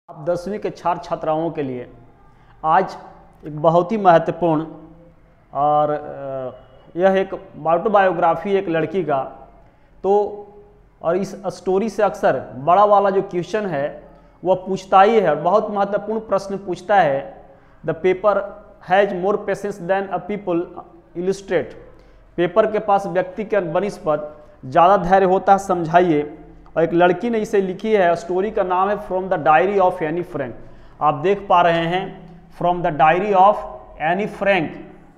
आप 10वीं के छात्र छात्राओं के लिए आज एक बहुत ही महत्वपूर्ण और यह एक ऑटोबायोग्राफी एक लड़की का तो और इस स्टोरी से अक्सर बड़ा वाला जो क्वेश्चन है वह पूछता ही है। बहुत महत्वपूर्ण प्रश्न पूछता है, the paper has more patience than a people illustrate. Paper के पास व्यक्ति के बनिस्पत ज़्यादा धैर्य होता है, समझाइए। और एक लड़की ने इसे लिखी है, स्टोरी का नाम है from the diary of Anne Frank. आप देख पा रहे हैं from the diary of Anne Frank.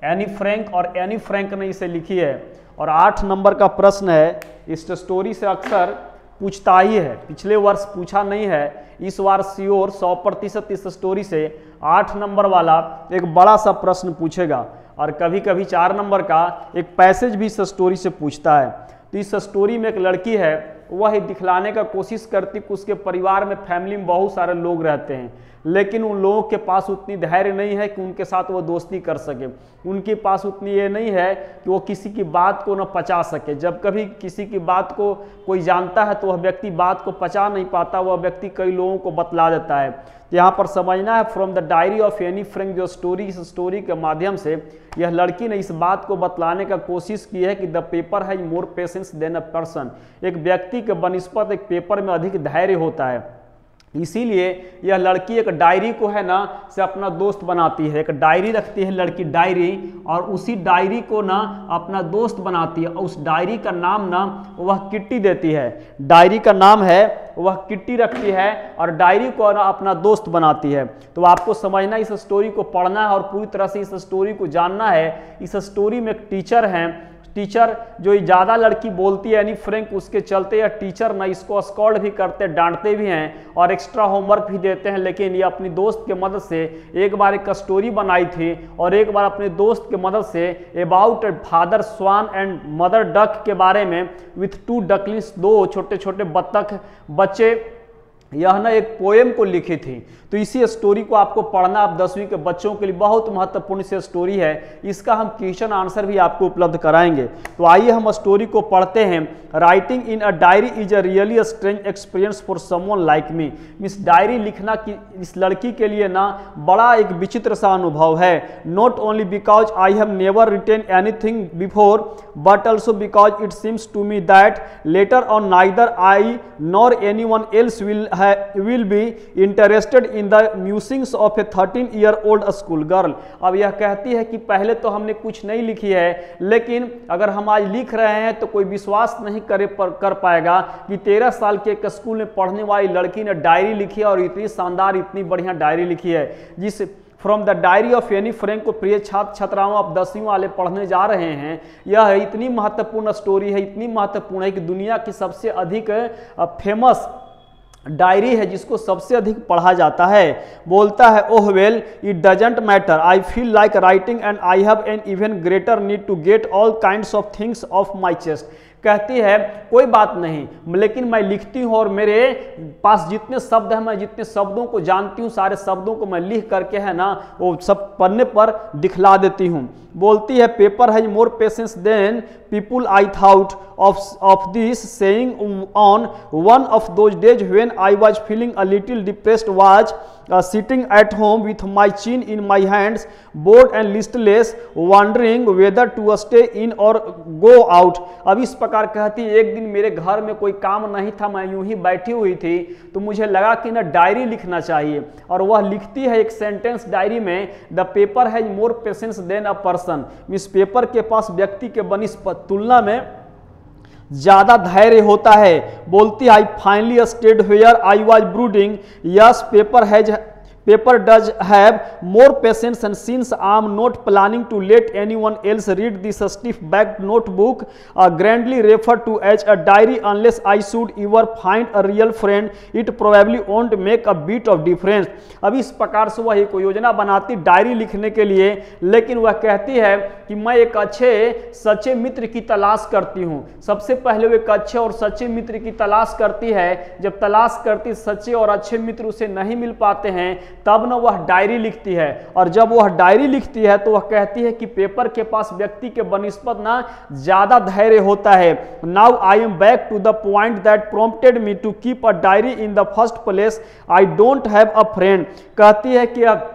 Anne Frank और एनी फ्रैंक ने इसे लिखी है और 8 नंबर का प्रश्न है। इस स्टोरी से अक्सर पूछता ही है, पिछले वर्ष पूछा नहीं है, इस बार श्योर 100% इस स्टोरी से 8 नंबर वाला एक बड़ा सा प्रश्न पूछेगा और कभी कभी 4 नंबर का एक पैसेज भी इस स्टोरी से पूछता है। तो इस स्टोरी में एक लड़की है, वह दिखलाने का कोशिश करती कि उसके परिवार में फैमिली में बहुत सारे लोग रहते हैं, लेकिन उन लोगों के पास उतनी धैर्य नहीं है कि उनके साथ वो दोस्ती कर सके। उनके पास उतनी ये नहीं है कि वो किसी की बात को न पचा सके। जब कभी किसी की बात को कोई जानता है तो वह व्यक्ति बात को पचा नहीं पाता, वह व्यक्ति कई लोगों को बतला देता है। तो यहाँ पर समझना है from the diary of Anne Frank जो स्टोरी, इस स्टोरी के माध्यम से यह लड़की ने इस बात को बतलाने का कोशिश की है कि the paper has more patience than a person. एक व्यक्ति के बनिस्पत एक पेपर में अधिक धैर्य होता है, इसीलिए यह लड़की एक डायरी को है ना से अपना दोस्त बनाती है। एक डायरी रखती है लड़की, डायरी, और उसी डायरी को ना अपना दोस्त बनाती है। और उस डायरी का नाम ना वह किट्टी देती है। डायरी का नाम है वह किट्टी रखती है और डायरी को ना अपना दोस्त बनाती है। तो आपको समझना, इस स्टोरी को पढ़ना है और पूरी तरह से इस स्टोरी को जानना है। इस स्टोरी में एक टीचर हैं, टीचर जो ज़्यादा लड़की बोलती है एनी फ्रैंक, उसके चलते या टीचर ना इसको स्कॉल्ड भी करते, डांटते भी हैं और एक्स्ट्रा होमवर्क भी देते हैं। लेकिन ये अपनी दोस्त के मदद से एक बार एक स्टोरी बनाई थी और एक बार अपने दोस्त के मदद से about father swan and mother duck के बारे में, विथ 2 डकलिंग्स, 2 छोटे छोटे बत्तख बच्चे, यह ना एक पोएम को लिखी थी। तो इसी स्टोरी को आपको पढ़ना, आप 10वीं के बच्चों के लिए बहुत महत्वपूर्ण सी स्टोरी है। इसका हम क्वेश्चन आंसर भी आपको उपलब्ध कराएंगे। तो आइए हम स्टोरी को पढ़ते हैं। Writing in a diary is a really strange experience for someone like me. इस डायरी लिखना की इस लड़की के लिए ना बड़ा एक विचित्र सा अनुभव है। Not only because I have never written anything before but also because it seems to me that later on neither I nor anyone else will be interested in the musings of a 13-year-old school girl। अब यह कहती है कि पहले तो हमने कुछ नहीं लिखी है, लेकिन अगर हम आज लिख रहे हैं तो कोई विश्वास नहीं कर पाएगा कि 13 साल के एक स्कूल में पढ़ने वाली लड़की ने डायरी लिखी है और इतनी शानदार, इतनी बढ़िया डायरी लिखी है। जिस from the diary of Anne Frank को प्रिय छात्र छात्राओं आप 10वीं वाले पढ़ने जा रहे हैं। यह इतनी महत्वपूर्ण स्टोरी है, इतनी महत्वपूर्ण है कि दुनिया की सबसे अधिक फेमस डायरी है जिसको सबसे अधिक पढ़ा जाता है। बोलता है, oh well it doesn't matter, I feel like writing and I have an even greater need to get all kinds of things off my chest. कहती है कोई बात नहीं, लेकिन मैं लिखती हूँ और मेरे पास जितने शब्द हैं, मैं जितने शब्दों को जानती हूँ, सारे शब्दों को मैं लिख करके है ना वो सब पन्ने पर दिखला देती हूँ। बोलती है, paper has more patience than people I thought of this saying on one of those days when I was feeling a little depressed was sitting at home with my chin in my hands, bored and listless, wondering whether to stay in or go out। अब इस प्रकार कहती, एक दिन मेरे घर में कोई काम नहीं था, मैं यूं ही बैठी हुई थी, तो मुझे लगा कि ना डायरी लिखना चाहिए। और वह लिखती है एक सेंटेंस डायरी में, the paper has more patience than a person. इस पेपर के पास व्यक्ति के बनिस्पत तुलना में ज्यादा धैर्य होता है। बोलती, I finally stayed where I was brooding, yes paper does have more patience and since I am not planning to let anyone else read this stiff backed notebook grandly refer to as a diary unless I should ever find a real friend it probably won't make a bit of difference. अब इस प्रकार से वह एक योजना बनाती diary लिखने के लिए, लेकिन वह कहती है कि मैं एक अच्छे सच्चे मित्र की तलाश करती हूँ। सबसे पहले वो एक अच्छे और सच्चे मित्र की तलाश करती है। जब तलाश करती, सच्चे और अच्छे मित्र उसे नहीं मिल पाते हैं, तब न वह डायरी लिखती है, और जब वह डायरी लिखती है तो वह कहती है कि पेपर के पास व्यक्ति के बनिस्बत ना ज्यादा धैर्य होता है। Now I am back to the point that prompted me to keep a diary in the first place, I don't have a friend. कहती है कि अब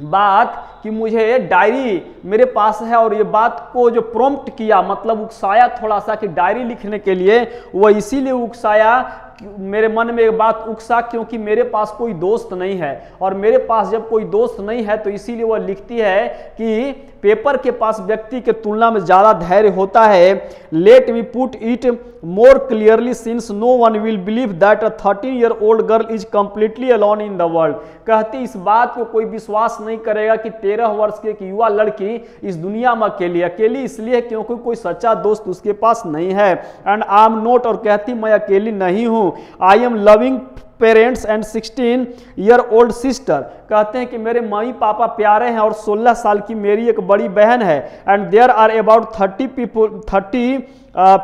बात कि मुझे डायरी मेरे पास है, और ये बात को जो प्रॉम्प्ट किया मतलब उकसाया थोड़ा सा कि डायरी लिखने के लिए, वो इसीलिए उकसाया, मेरे मन में एक बात उकसा क्योंकि मेरे पास कोई दोस्त नहीं है, और मेरे पास जब कोई दोस्त नहीं है तो इसीलिए वह लिखती है कि पेपर के पास व्यक्ति के तुलना में ज्यादा धैर्य होता है। Let me put it more clearly since no one will believe that a 13-year-old girl is completely alone in the world. कहती इस बात को कोई विश्वास नहीं करेगा कि 13 वर्ष की एक युवा लड़की इस दुनिया में अकेली इसलिए क्योंकि कोई सच्चा दोस्त उसके पास नहीं है। एंड आई एम नोट, और कहती मैं अकेली नहीं हूं, I am loving parents and 16-year-old sister. कहते हैं कि मेरे मम्मी पापा प्यारे हैं और 16 साल की मेरी एक बड़ी बहन है। And there are about 30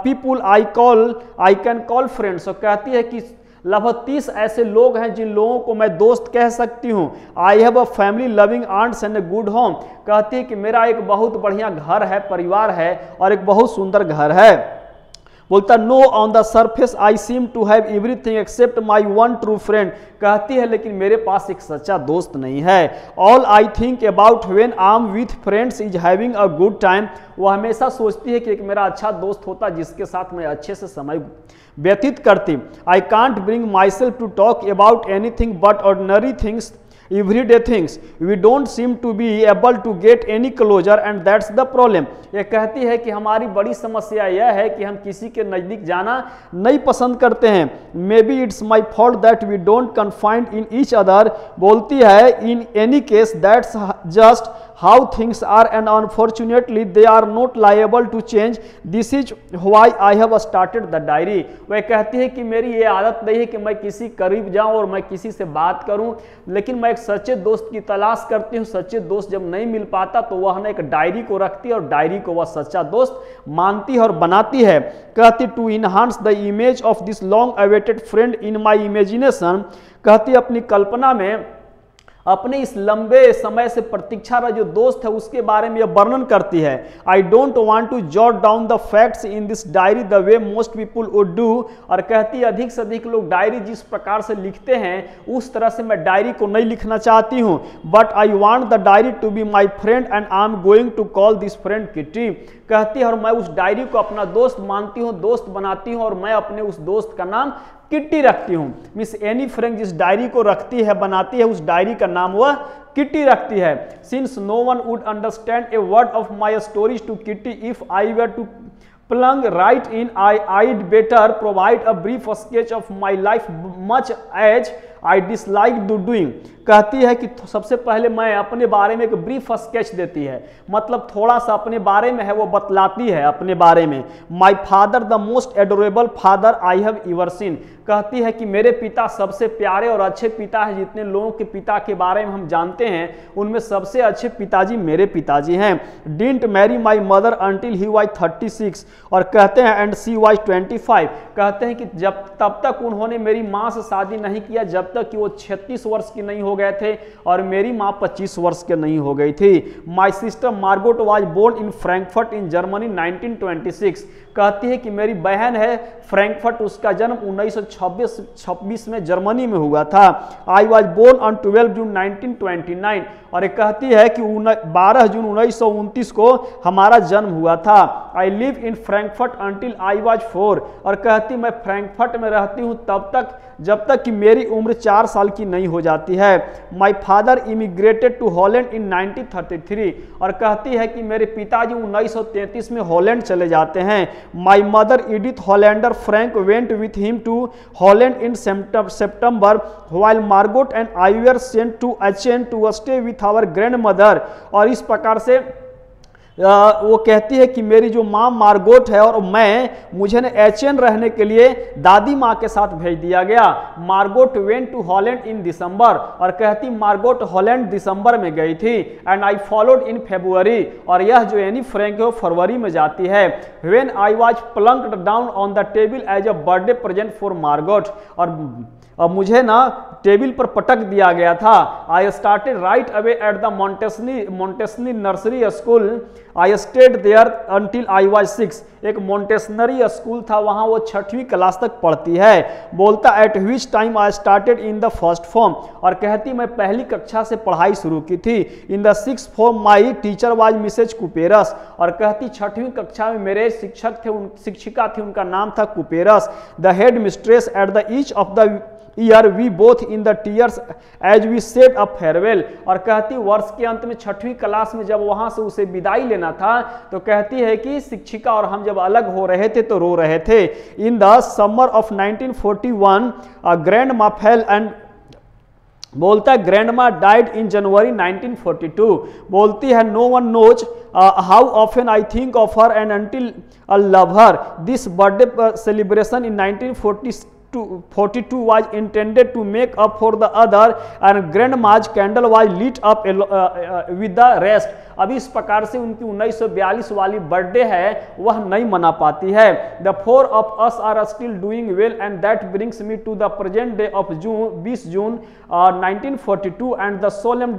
people I can call friends. और कहती है कि लगभग 30 ऐसे लोग हैं जिन लोगों को मैं दोस्त कह सकती हूँ। I have a family loving aunts and a good home. कहती है कि मेरा एक बहुत बढ़िया घर है, परिवार है, और एक बहुत सुंदर घर है। बोलता no on the surface I seem to have everything except my one true friend. कहती है लेकिन मेरे पास एक सच्चा दोस्त नहीं है। All I think about when I am with friends is having a good time. वो हमेशा सोचती है कि एक मेरा अच्छा दोस्त होता जिसके साथ मैं अच्छे से समय व्यतीत करती। I can't bring myself to talk about anything but ordinary things, everyday things, we don't seem to be able to get any closure and that's the problem। ये कहती है कि हमारी बड़ी समस्या यह है कि हम किसी के नज़दीक जाना नहीं पसंद करते हैं। Maybe it's my fault that we don't confide in each other। बोलती है in any case that's just how things are and unfortunately they are not liable to change। This is why I have started the diary। वह कहती है कि मेरी ये आदत नहीं है कि मैं किसी करीब जाऊं और मैं किसी से बात करूं, लेकिन मैं एक सच्चे दोस्त की तलाश करती हूँ। सच्चे दोस्त जब नहीं मिल पाता तो वह ना एक डायरी को रखती है और डायरी को वह सच्चा दोस्त मानती है और बनाती है। कहती to enhance the image of this long awaited friend in my imagination. कहती अपनी कल्पना में अपने इस लंबे समय से प्रतीक्षारत जो दोस्त है उसके बारे में यह वर्णन करती है। I don't want to jot down the facts in this diary the way most people would do. और कहती है अधिक से अधिक लोग डायरी जिस प्रकार से लिखते हैं उस तरह से मैं डायरी को नहीं लिखना चाहती हूँ। But I want the diary to be my friend and I am going to call this friend Kitty. कहती है और मैं उस डायरी को अपना दोस्त मानती हूँ, दोस्त बनाती हूँ, और मैं अपने उस दोस्त का नाम किट्टी रखती हूँ। मिस एनी फ्रेंड जिस डायरी को रखती है बनाती है उस डायरी का नाम वह किट्टी रखती है। Since no one would understand a word of my stories to Kitty if I were to plunge right in, I'd better provide a brief sketch of my life much as I dislike doing। कहती है कि सबसे पहले मैं अपने बारे में एक ब्रीफ स्केच देती है, मतलब थोड़ा सा अपने बारे में है वो बतलाती है अपने बारे में। My father the most adorable father I have ever seen. कहती है कि मेरे पिता सबसे प्यारे और अच्छे पिता हैं। जितने लोगों के पिता के बारे में हम जानते हैं उनमें सबसे अच्छे पिताजी मेरे पिताजी हैं। Didn't marry my mother until he was 36। और कहते हैं एंड सी वाज 25। कहते हैं कि जब तब तक उन्होंने मेरी माँ से शादी नहीं किया जब तक कि वो 36 वर्ष की नहीं हो गए थे, और मेरी माँ 25 वर्ष के नहीं हो गई थी। My sister Margot was born in Frankfurt in Germany 1926। कहती है कि मेरी बहन है फ्रैंकफर्ट, उसका जन्म 1926 में जर्मनी में हुआ था। आई वॉज बोर्न ऑन 12 जून 1929। और ये कहती है कि 12 जून 1929 को हमारा जन्म हुआ था। I live in Frankfurt until I was 4। और कहती मैं फ्रैंकफर्ट में रहती हूँ तब तक जब तक कि मेरी उम्र 4 साल की नहीं हो जाती है। My father immigrated to Holland in 1933। और कहती है कि मेरे पिताजी 1933 में हॉलैंड चले जाते हैं। My mother Edith Hollander Frank went with him to Holland in September while Margot and I were sent to Aachen to stay with our grandmother. और इस प्रकार से वो कहती है कि मेरी जो माँ मार्गोट है और मुझे ने एचेन रहने के लिए दादी माँ के साथ भेज दिया गया। मार्गोट वेंट टू हॉलैंड इन दिसंबर। और कहती मार्गोट हॉलैंड दिसंबर में गई थी। And I followed in February. और यह जो एनी फ्रैंक है वो फरवरी में जाती है। When I was plunked down on the table as a birthday present for Margot. और अब मुझे ना टेबल पर पटक दिया गया था। I started right away at the Montessori nursery school, I stayed there until I was 6। एक मोंटेसनरी स्कूल था, वहां वो 6वीं क्लास तक पढ़ती है। बोलता eight which time I started in the first form, और कहती मैं पहली कक्षा से पढ़ाई शुरू की थी। In the 6th form my teacher was Mrs Kuperus, और कहती 6वीं कक्षा में मेरे शिक्षक थे, शिक्षिका थी, उनका नाम था Kuperus. The headmistress at the each of the year we both in the tears as we said a farewell, और कहती वर्ष के अंत में 6वीं क्लास में जब वहां से उसे विदाई लेना था तो कहती है कि शिक्षिका और हम जब अलग हो रहे थे तो रो रहे थे। In the summer of 1941 grandma fell and, बोलता है ग्रैंडमा डाइड इन जनवरी 1942। बोलती है no one knows how often I think of her and until I love her. This birthday celebration in 1942 was intended to make up for the other, and grandma's candle was lit up with the rest। अभी इस प्रकार से उनकी 1942 वाली birthday है वह नहीं मना पाती है। The 4 of us are still doing well, and that brings me to the present day of 20 June 1942 and the solemn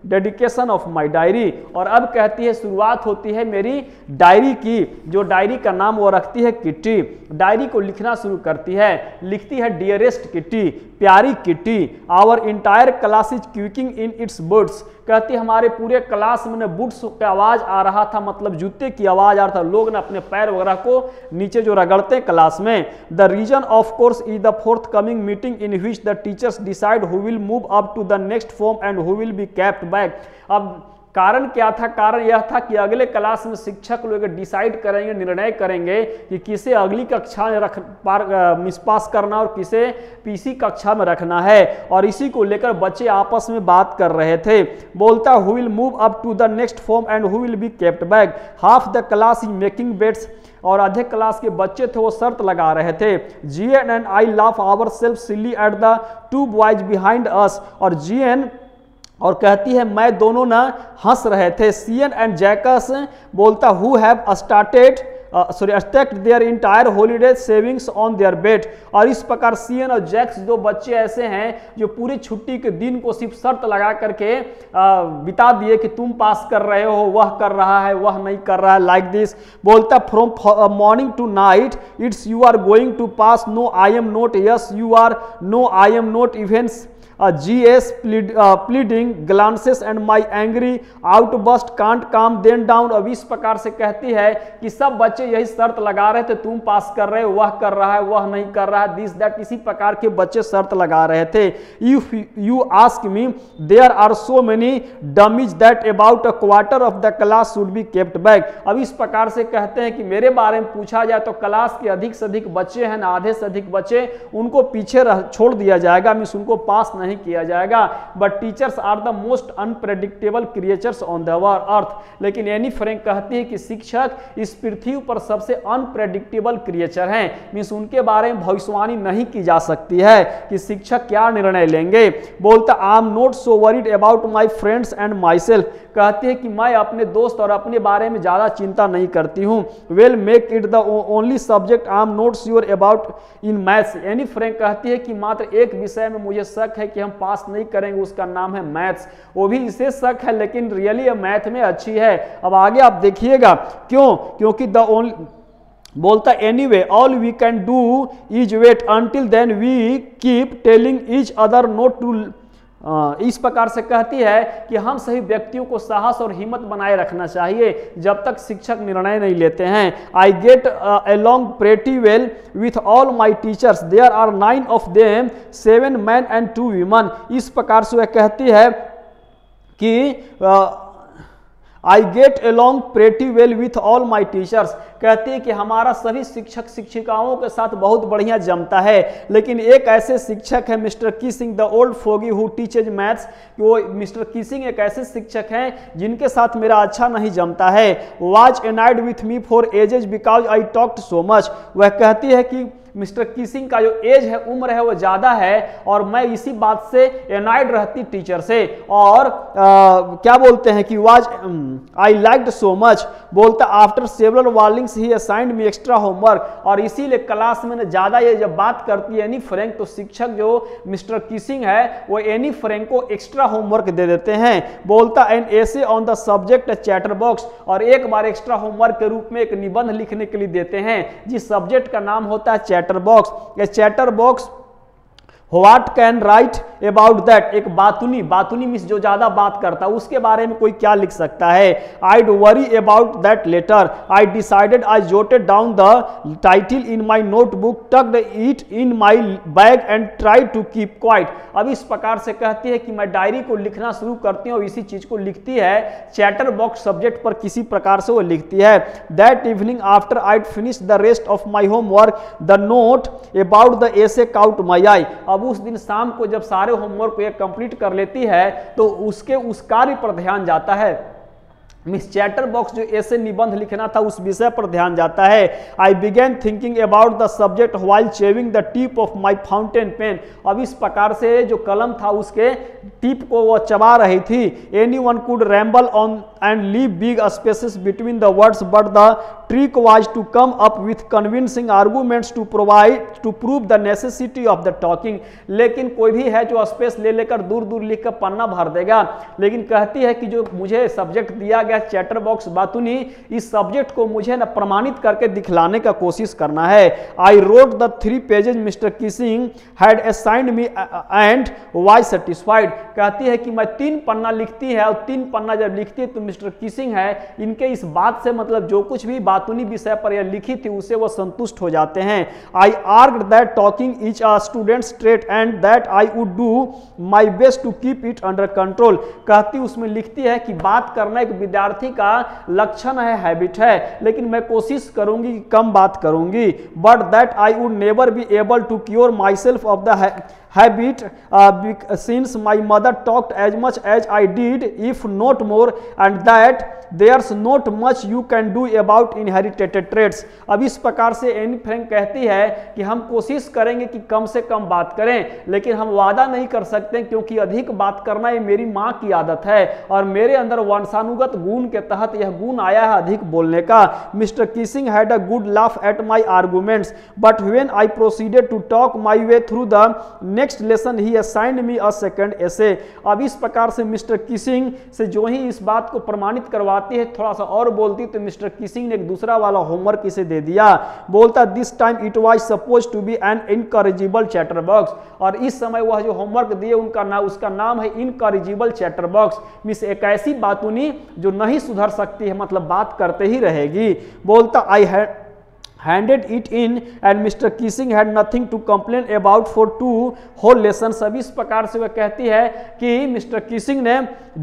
dedication of my diary। और अब कहती है शुरुआत होती है मेरी डायरी की, जो डायरी का नाम वो रखती है किट्टी। डायरी को लिखना शुरू करती है, लिखती है डियरेस्ट किट्टी, प्यारी Kitty, our entire class is quaking in its boots. कहती हमारे पूरे क्लास में बूट्स की आवाज आ रहा था, मतलब जूते की आवाज आ रहा था, लोग ना अपने पैर वगैरह को नीचे जो रगड़ते क्लास में। The reason of course is the forthcoming meeting in which the teachers decide who will move up to the next form and who will be kept back. अब कारण क्या था? कारण यह था कि अगले क्लास में शिक्षक लोग डिसाइड करेंगे, निर्णय करेंगे कि किसे अगली कक्षा में मिस पास करना और किसे पीसी कक्षा में रखना है, और इसी को लेकर बच्चे आपस में बात कर रहे थे। बोलता who will move up to the next form and who will be kept back. Half the class is making bets, और आधे क्लास के बच्चे थे वो शर्त लगा रहे थे। GN and I laugh our self silly at the 2 boys behind us, और जीएन और कहती है मैं दोनों ना हंस रहे थे। सीएन एंड जैकस बोलता who have started stacked their entire holiday savings on their bed, और इस प्रकार सीएन और जैक्स दो बच्चे ऐसे हैं जो पूरी छुट्टी के दिन को सिर्फ शर्त लगा करके बिता दिए कि तुम पास कर रहे हो, वह कर रहा है, वह नहीं कर रहा है, लाइक दिस। बोलता from morning to night it's you are going to pass, no I am not, yes you are, no I am not, events GS pleading glances and my angry outburst can't calm them down। अब इस प्रकार से कहती है कि सब बच्चे यही शर्त लगा रहे थे, तुम पास कर रहे हो, वह कर रहा है, वह नहीं कर रहा है, दिस दैट, इसी प्रकार के बच्चे शर्त लगा रहे थे। If you ask me, there are so many dummies that about a quarter of the class should be kept back। अब इस प्रकार से कहते हैं कि मेरे बारे में पूछा जाए तो क्लास के अधिक से अधिक बच्चे हैं ना, आधे से अधिक बच्चे उनको पीछे छोड़ दिया जाएगा, मीन्स उनको पास नहीं किया जाएगा। But teachers are the most unpredictable creatures on the earth. लेकिन एनी फ्रैंक कहती है कि शिक्षक इस पृथ्वी पर सबसे अनप्रेडिक्टेबल क्रिएचर हैं, मीन्स उनके बारे में भविष्यवाणी नहीं की जा सकती है कि शिक्षक क्या निर्णय लेंगे। बोलता आई am not so worried about my friends and my self. कहती है कि मैं अपने दोस्त और अपने बारे में ज्यादा चिंता नहीं करती हूँ। Well make it the only subject I am not sure about in maths. Anne Frank कहती है कि मात्र एक विषय में मुझे शक है कि हम पास नहीं करेंगे, उसका नाम है मैथ्स। वो भी इसे शक है लेकिन रियली मैथ में अच्छी है। अब आगे आप देखिएगा क्यों, क्योंकि द ओनली, बोलता anyway all we can do is wait until then we keep telling each other not to. इस प्रकार से कहती है कि हम सभी व्यक्तियों को साहस और हिम्मत बनाए रखना चाहिए जब तक शिक्षक निर्णय नहीं लेते हैं। I get along pretty well with all my teachers, there are 9 of them, 7 man and 2 women. इस प्रकार से वह कहती है कि I get along pretty well with all my teachers. कहती है कि हमारा सभी शिक्षक शिक्षिकाओं के साथ बहुत बढ़िया जमता है, लेकिन एक ऐसे शिक्षक है mister Keesing the old foggy who teaches maths. वो मिस्टर किसिंग एक ऐसे शिक्षक हैं जिनके साथ मेरा अच्छा नहीं जमता है। Was annoyed with me for ages because I talked so much. वह कहती है कि मिस्टर किसिंग का जो एज है, उम्र है, वो ज़्यादा है और मैं इसी बात से एनाइड रहती टीचर से। और क्या बोलते हैं कि was I liked so much. बोलता after several warnings this he assigned me extra homework, और इसीलिए क्लास में ज़्यादा ये जब बात करती है एनी फ्रैंक तो शिक्षक जो मिस्टर किसिंग है वो एनी फ्रैंक को एक्स्ट्रा होमवर्क दे देते हैं। बोलता an essay on the subject chatter box, और एक बार एक्स्ट्रा होमवर्क के रूप में एक निबंध लिखने के लिए देते हैं जिस सब्जेक्ट का नाम होता है चैटर बॉक्स। ये chatter box what can write about that, एक बातूनी मीन्स जो ज्यादा बात करता है उसके बारे में कोई क्या लिख सकता है। I do worry about that letter, I decided, I jotted down the title in my notebook, tucked it in my bag and try to keep quiet. अब इस प्रकार से कहती है कि मैं डायरी को लिखना शुरू करती हूँ और इसी चीज को लिखती है, चैटर बॉक्स सब्जेक्ट पर किसी प्रकार से वो लिखती है। That evening after I finish the rest of my homework the note about the essay caught my eye. अब उस दिन शाम को जब सारे होमवर्क को ये कंप्लीट कर लेती है तो उसके उस कार्य पर ध्यान जाता है, मिस चैटर बॉक्स जो ऐसे निबंध लिखना था उस विषय पर ध्यान जाता है। I began thinking about the subject while chewing the tip of my fountain pen. अब इस प्रकार से जो कलम था उसके टिप को वो चबा रही थी। Anyone could ramble on and leave big spaces between the words but the trick was to come up with convincing arguments to prove the necessity of the talking. लेकिन कोई भी है जो स्पेस ले लेकर दूर दूर लिख कर पन्ना भर देगा, लेकिन कहती है कि जो मुझे सब्जेक्ट दिया चैटर बॉक्स बातूनी, इस सब्जेक्ट को मुझे ना प्रमाणित करके दिखलाने का कोशिश करना है। I wrote the 3 pages mister Keesing had assigned me and was satisfied. कहती है कि मैं 3 पन्ना लिखती है और 3 पन्ना जब लिखती है तो मिस्टर किसिंग है इनके इस बात से मतलब जो कुछ भी बातूनी विषय पर यह लिखी थी उससे वो संतुष्ट हो जाते हैं। I argued that talking is a student trait and that I would do my best to keep it under control. कहती उसमें लिखती है कि बात करना एक विद्यार्थी का लक्षण है, हैबिट है, लेकिन मैं कोशिश करूंगी कि कम बात करूंगी। But that I would never be able to cure myself of the habit since my mother talked as much as I did, if not more, and that there's not much you can do about inherited traits। अब इस प्रकार से Anne Frank कहती है कि हम कोशिश करेंगे कि कम से कम बात करें, लेकिन हम वादा नहीं कर सकते क्योंकि अधिक बात करना ये मेरी माँ की आदत है और मेरे अंदर वंशानुगत गुण के तहत यह गुण आया है अधिक बोलने का। Mr Keesing had a good laugh at my arguments but when I proceeded to talk my way through the next lesson he assigned me a second essay. अब इस प्रकार से मिस्टर किसिंग से जो ही इस बात को प्रमाणित करवाती है, थोड़ा सा और बोलती तो मिस्टर किसिंग ने एक दूसरा वाला होमवर्क इसे दे दिया। बोलता this time it was suppose to be an incorrigible chatterbox, और इस समय वह जो होमवर्क दिए उसका नाम है इनकरेजिबल चैटर बॉक्स। मिस एक ऐसी बातूनी जो नहीं सुधर सकती है, मतलब बात करते ही रहेगी। बोलता आई handed it in and Mr. Kissing had nothing to complain about for 2 whole lessons। अब इस प्रकार से वह कहती है कि मिस्टर किसिंग ने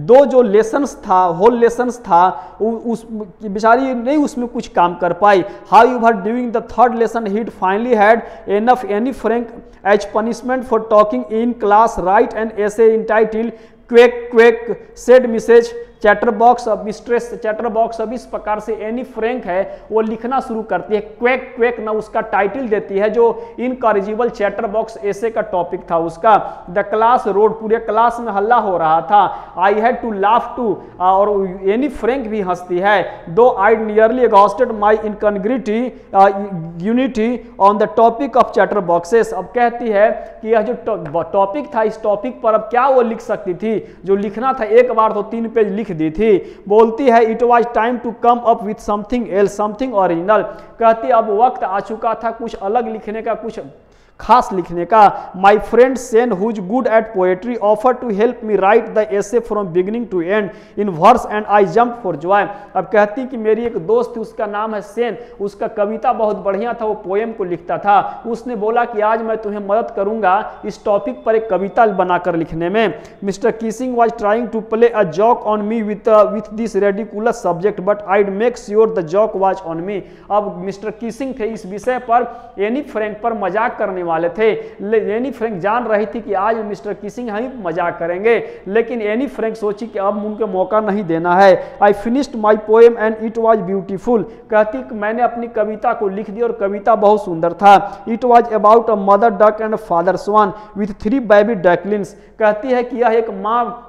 2 जो लेसन्स था, होल लेसन्स था, उस बेचारी नहीं उसमें कुछ काम कर पाई। However, during the 3rd lesson he finally had enough any frank as punishment for talking in class write an essay entitled quack said Mrs. Chatter box अब मिस्ट्रेस चैटर बॉक्स अब इस प्रकार से एनी फ्रैंक है वो लिखना शुरू करती है। क्वेक ना उसका टाइटल देती है जो इनकरेजिबल चैटर बॉक्स ऐसे का टॉपिक था उसका। द क्लास रोड, पूरे क्लास में हल्ला हो रहा था। I had to laugh too, और एनी फ्रैंक भी हंसती है। Though I nearly exhausted my incongruity unity on the topic of chatterboxes. अब कहती है कि यह जो टॉपिक था इस टॉपिक पर अब क्या वो लिख सकती थी, जो लिखना था एक बार तो 3 पेज लिख दी थी। बोलती है it was time to come up with something else, something original. कहती अब वक्त आ चुका था कुछ अलग लिखने का, कुछ खास लिखने का। My friend Sanne who's good at poetry offer to help me write the essay from beginning to end in verse and I jump for joy. अब कहती कि मेरी एक दोस्त थी उसका नाम है सेन, उसका कविता बहुत बढ़िया था, वो पोएम को लिखता था। उसने बोला कि आज मैं तुम्हें मदद करूंगा इस टॉपिक पर एक कविता बनाकर लिखने में। Mister Keesing was trying to play a joke on me with this ridiculous subject but I'd make sure the joke was on me. अब मिस्टर किसिंग थे इस विषय पर एनी फ्रैंक पर मजाक करने वाले थे। एनी फ्रैंक जान रही थी कि आज मिस्टर किसिंग हम मजाक करेंगे, लेकिन एनी फ्रैंक सोची कि अब उनको मौका नहीं देना है। I finished my poem and it was beautiful. कहती कि मैंने अपनी कविता को लिख दी और कविता बहुत सुंदर था। It was about a mother duck and father swan with 3 baby ducklings. कहती है कि यह एक माँ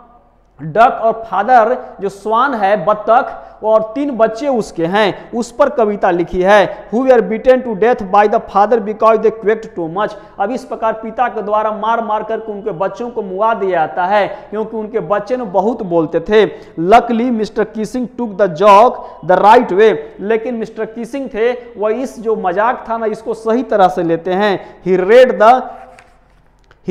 डक और फादर जो स्वान है बत्तख और 3 बच्चे उसके हैं, उस पर कविता लिखी है। Who were beaten to death by the father because they quacked too much. अब इस प्रकार पिता के द्वारा मार मार करके उनके बच्चों को मुआ दिया जाता है क्योंकि उनके बच्चे ने बहुत बोलते थे। Luckily mister Keesing took the joke the right way. लेकिन मिस्टर किसिंग थे वह इस जो मजाक था ना इसको सही तरह से लेते हैं। ही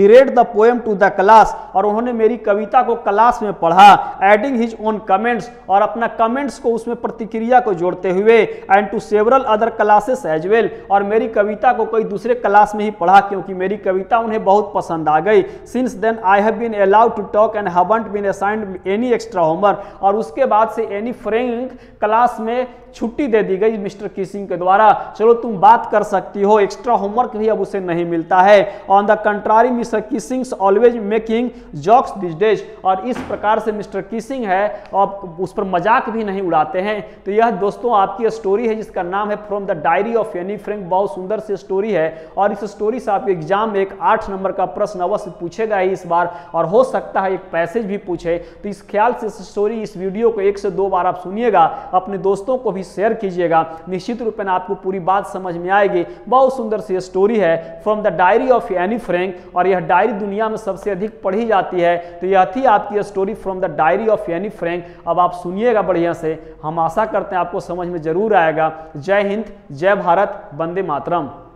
read the poem to the class। और उन्होंने मेरी कविता को क्लास में पढ़ा। Adding his own comments. और अपना कमेंट्स को उसमें प्रतिक्रिया को जोड़ते हुए। And to several other classes as well. और मेरी कविता को कई दूसरे क्लास में ही पढ़ा क्योंकि मेरी कविता उन्हें बहुत पसंद आ गई। Since then I have been allowed to talk and haven't been assigned any extra homework. और उसके बाद से एनी फ्रैंक क्लास में छुट्टी दे दी गई मिस्टर किसिंग के द्वारा। चलो तुम बात कर सकती हो, एक्स्ट्रा होमवर्क भी अब उसे नहीं मिलता है। On the contrary mister Kissing always making jokes this days. और इस प्रकार से मिस्टर किसिंग है और उस पर मजाक भी नहीं उड़ाते हैं। तो यह दोस्तों आपकी स्टोरी है जिसका नाम है from the diary of Anne Frank. बहुत सुंदर सी स्टोरी है और इस स्टोरी से आपके एग्जाम में एक 8 नंबर का प्रश्न अवश्य पूछेगा ही इस बार, और हो सकता है एक पैसेज भी पूछे। तो इस ख्याल से इस स्टोरी, इस वीडियो को 1 से 2 बार आप सुनिएगा, अपने दोस्तों को भी शेयर कीजिएगा। निश्चित रूप में आपको पूरी बात समझ में आएगी। बहुत सुंदर सी स्टोरी है from the diary of Anne Frank, और यह डायरी दुनिया में सबसे अधिक पढ़ी जाती है। तो यह थी आपकी story from the diary of Anne Frank. अब आप सुनिएगा बढ़िया से, हम आशा करते हैं आपको समझ में जरूर आएगा। जय हिंद, जय भारत, वंदे मातरम।